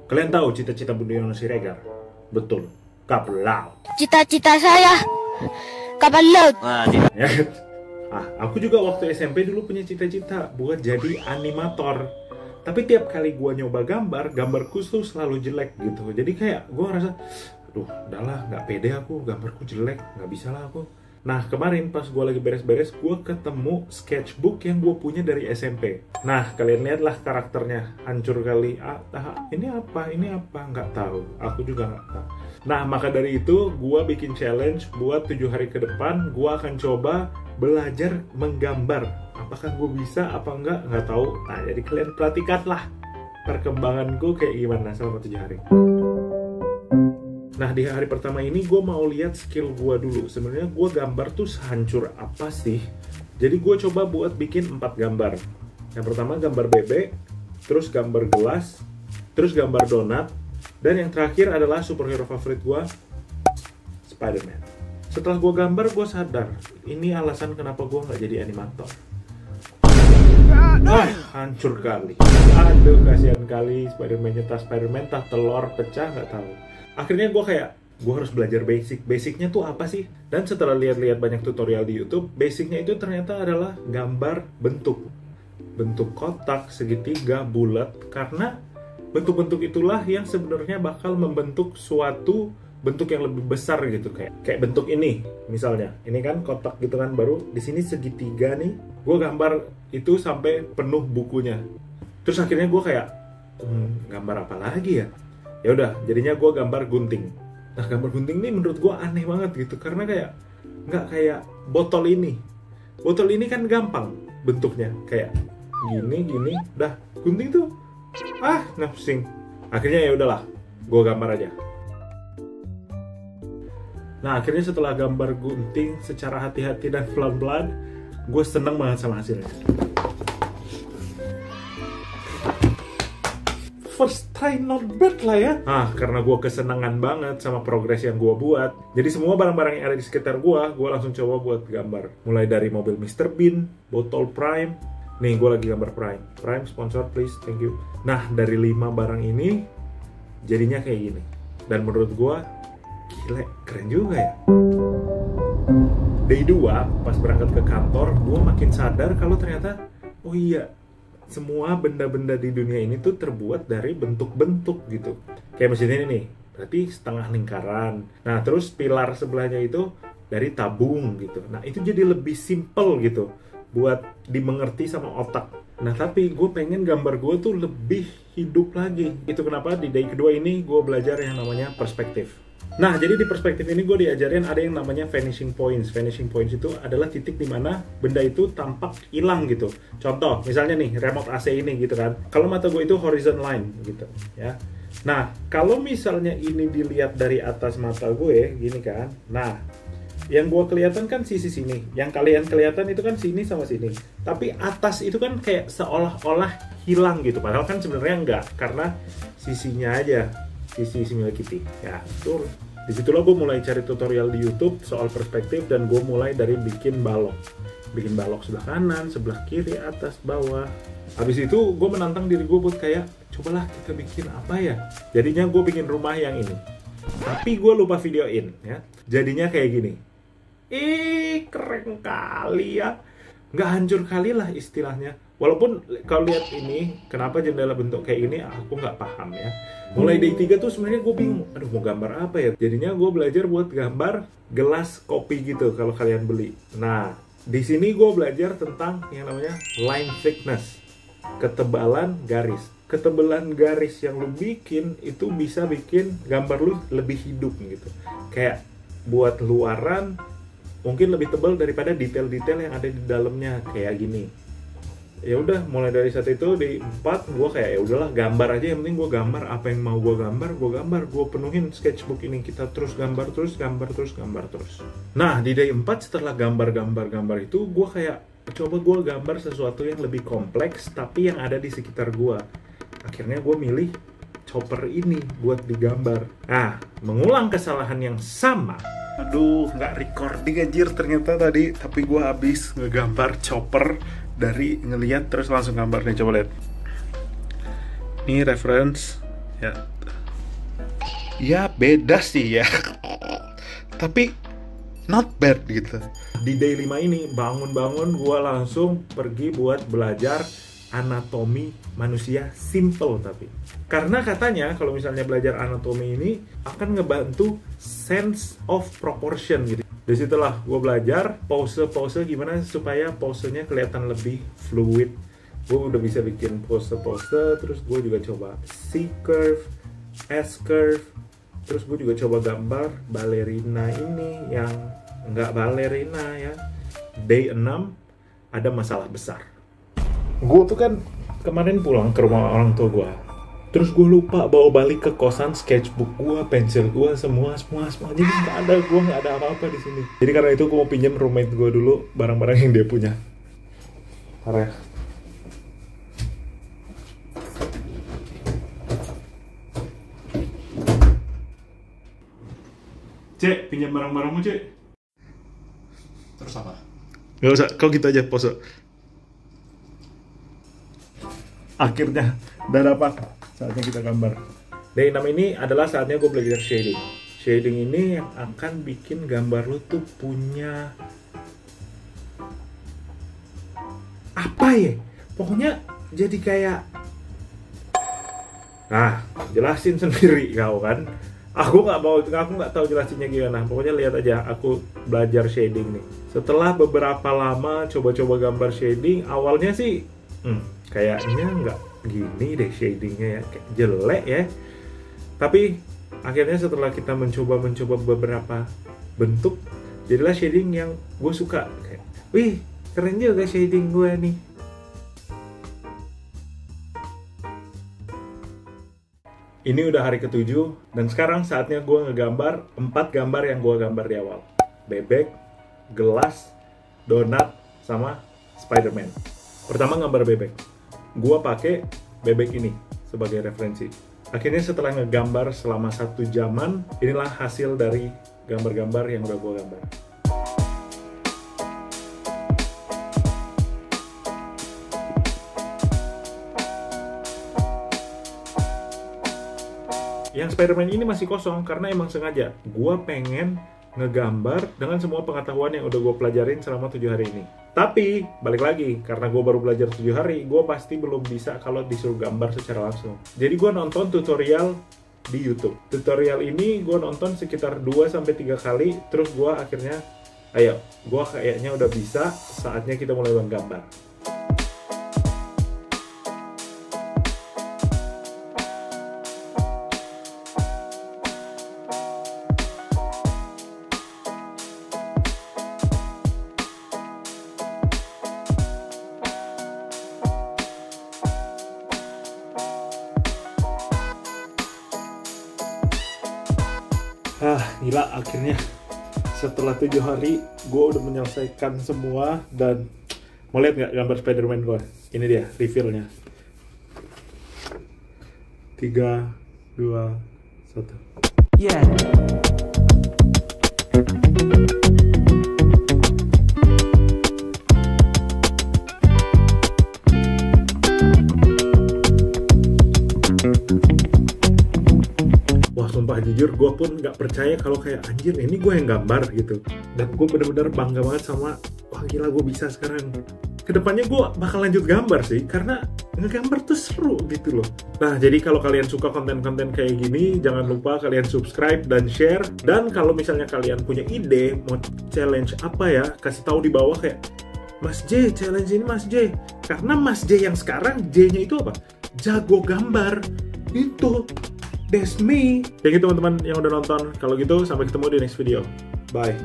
Kalian tahu cita-cita Budiono Siregar? Betul, kapal laut. Cita-cita saya kapal laut. Ya, aku juga waktu SMP dulu punya cita-cita buat jadi animator. Tapi tiap kali gua nyoba gambarku tuh selalu jelek gitu. Jadi kayak gua ngerasa, aduh, udahlah, nggak pede aku, gambarku jelek, nggak bisa lah aku. Nah, kemarin pas gue lagi beres-beres, gue ketemu sketchbook yang gue punya dari SMP. Nah, kalian lihatlah karakternya, hancur kali. Ini apa? Nggak tahu. Aku juga nggak tahu. Nah, maka dari itu, gue bikin challenge buat 7 hari ke depan, gue akan coba belajar menggambar. Apakah gue bisa, apa nggak tahu. Nah, jadi kalian perhatikanlah perkembanganku kayak gimana selama 7 hari. Nah, di hari pertama ini gue mau lihat skill gue dulu. Sebenarnya gue gambar tuh sehancur apa sih? Jadi gue coba buat bikin 4 gambar. Yang pertama gambar bebek, terus gambar gelas, terus gambar donat, dan yang terakhir adalah superhero favorit gue, Spider-Man. Setelah gue gambar, gue sadar, ini alasan kenapa gue nggak jadi animator. Hancur kali. Aduh, kasihan kali. Spider-Man nyetah, Spider-Man tah telur pecah, nggak tahu. Akhirnya gue harus belajar basicnya tuh apa sih? Dan setelah lihat-lihat banyak tutorial di YouTube, basicnya itu ternyata adalah gambar bentuk kotak, segitiga, bulat, karena bentuk-bentuk itulah yang sebenarnya bakal membentuk suatu bentuk yang lebih besar gitu, kayak bentuk ini misalnya. Ini kan kotak gitu kan, baru di sini segitiga nih. Gue gambar itu sampai penuh bukunya. Terus akhirnya gue kayak gambar apa lagi ya? Ya udah, jadinya gue gambar gunting. Nah, gambar gunting ini menurut gue aneh banget gitu, karena kayak nggak kayak botol ini. Botol ini kan gampang bentuknya, kayak gini, udah gunting tuh pusing. Akhirnya ya udahlah, gue gambar aja. Nah, akhirnya setelah gambar gunting secara hati-hati dan pelan-pelan, gue seneng banget sama hasilnya. First try not bad lah ya. Karena gue kesenangan banget sama progres yang gue buat. Jadi semua barang-barang yang ada di sekitar gue langsung coba buat gambar. Mulai dari mobil Mr. Bean, botol Prime. Nih, gue lagi gambar Prime. Prime sponsor please, thank you. Nah, dari 5 barang ini, jadinya kayak gini. Dan menurut gue, gila, keren juga ya. Day 2, pas berangkat ke kantor, gue makin sadar kalau ternyata, oh iya, semua benda-benda di dunia ini tuh terbuat dari bentuk-bentuk gitu. Kayak mesin ini nih, berarti setengah lingkaran. Nah, terus pilar sebelahnya itu dari tabung gitu. Nah, itu jadi lebih simple gitu buat dimengerti sama otak. Nah, tapi gue pengen gambar gue tuh lebih hidup lagi. Itu kenapa di day kedua ini gue belajar yang namanya perspektif. Nah, jadi di perspektif ini gue diajarin ada yang namanya vanishing points. Vanishing points itu adalah titik di mana benda itu tampak hilang gitu. Contoh, misalnya nih, remote AC ini gitu kan. Kalau mata gue itu horizon line gitu ya. Nah, kalau misalnya ini dilihat dari atas mata gue, gini kan. Nah, yang gue kelihatan kan sisi sini. Yang kalian kelihatan itu kan sini sama sini. Tapi atas itu kan kayak seolah-olah hilang gitu. Padahal kan sebenarnya enggak, karena sisinya aja. Sisi Mila Kitty. Ya, betul. Disitulah gue mulai cari tutorial di YouTube soal perspektif, dan gue mulai dari bikin balok. Bikin balok sebelah kanan, sebelah kiri, atas, bawah. Habis itu gue menantang diri gue buat kayak, cobalah kita bikin apa ya? Jadinya gue bikin rumah yang ini. Tapi gue lupa videoin ya. Jadinya kayak gini. Keren kali ya. Nggak hancur kali lah istilahnya. Walaupun kalau lihat ini, kenapa jendela bentuk kayak ini, aku nggak paham ya. Mulai day 3 tuh sebenarnya gue bingung, aduh mau gambar apa ya. Jadinya gue belajar buat gambar gelas kopi gitu kalau kalian beli. Nah, di sini gue belajar tentang yang namanya line thickness, ketebalan garis. Ketebalan garis yang lu bikin itu bisa bikin gambar lu lebih hidup gitu. Kayak buat luaran mungkin lebih tebal daripada detail-detail yang ada di dalamnya kayak gini. Ya udah, mulai dari saat itu di 4 gue kayak ya udahlah, gambar aja, yang penting gue gambar apa yang mau gue gambar, gue penuhin sketchbook ini, kita terus gambar terus. Nah, di day 4 setelah gambar itu gue kayak coba gue gambar sesuatu yang lebih kompleks tapi yang ada di sekitar gue. Akhirnya gue milih chopper ini buat digambar. Nah, mengulang kesalahan yang sama. Aduh, nggak recording anjir ternyata tadi, tapi gue habis ngegambar chopper dari ngeliat terus langsung gambar nih, coba lihat. Ini reference Ya. Ya beda sih ya. Tapi not bad gitu. Di day 5 ini bangun-bangun gue langsung pergi buat belajar anatomi manusia simple tapi. Karena katanya kalau misalnya belajar anatomi ini akan ngebantu sense of proportion gitu. Dari situlah gue belajar pose-pose gimana supaya posenya kelihatan lebih fluid. Gue udah bisa bikin pose-pose, terus gue juga coba C-curve, S-curve, terus gue juga coba gambar balerina ini yang nggak balerina ya. Day 6 ada masalah besar. Gue tuh kan kemarin pulang ke rumah orang tua gue. Terus gue lupa bawa balik ke kosan sketchbook gue, pensil gue, semua. Jadi nggak ada apa-apa di sini. Jadi karena itu gue mau pinjam roommate gue dulu barang-barang yang dia punya. Parah. Cek, pinjam barang-barangmu, Cek. Terus apa? Gak usah, kau gitu aja pose. Akhirnya, udah dapat. Saatnya kita gambar. Day 6 ini adalah saatnya gue belajar shading. Shading ini yang akan bikin gambar lu tuh punya... apa ya? Pokoknya jadi kayak... Nah, jelasin sendiri kau kan. Aku nggak tahu jelasinnya gimana. Pokoknya lihat aja, aku belajar shading nih. Setelah beberapa lama coba-coba gambar shading, awalnya sih kayaknya nggak gini deh shadingnya ya, kayak jelek ya. Tapi akhirnya setelah kita mencoba beberapa bentuk, jadilah shading yang gue suka. Kayak, wih, keren juga shading gue nih. Ini udah hari ke-7, dan sekarang saatnya gue ngegambar 4 gambar yang gue gambar di awal. Bebek, gelas, donat, sama Spider-Man. Pertama gambar bebek. Gue pakai bebek ini sebagai referensi. Akhirnya setelah ngegambar selama 1 jaman, inilah hasil dari gambar-gambar yang udah gue gambar. Yang Spider-Man ini masih kosong karena emang sengaja gue pengen ngegambar dengan semua pengetahuan yang udah gue pelajarin selama 7 hari ini. Tapi balik lagi, karena gue baru belajar 7 hari, gue pasti belum bisa kalau disuruh gambar secara langsung. Jadi gue nonton tutorial di YouTube. Tutorial ini gue nonton sekitar 2-3 kali, terus gue akhirnya, ayo, gue kayaknya udah bisa, saatnya kita mulai menggambar. Gila, akhirnya setelah 7 hari gue udah menyelesaikan semua. Dan mau lihat nggak gambar Spider-Man gue? Ini dia reveal-nya. 3, 2, 1. Yeah. Sumpah jujur, gue pun nggak percaya kalau kayak anjir ini gue yang gambar gitu. Dan gue bener-bener bangga banget sama, wah gila gue bisa sekarang. Kedepannya gue bakal lanjut gambar sih, karena ngegambar tuh seru gitu loh. Nah, jadi kalau kalian suka konten-konten kayak gini, jangan lupa kalian subscribe dan share. Dan kalau misalnya kalian punya ide mau challenge apa ya, kasih tahu di bawah kayak, Mas J, challenge ini Mas J. Karena Mas J yang sekarang, J-nya itu apa? Jago gambar. Itu. That's me. Thank you teman-teman yang udah nonton. Kalau gitu, sampai ketemu di next video. Bye.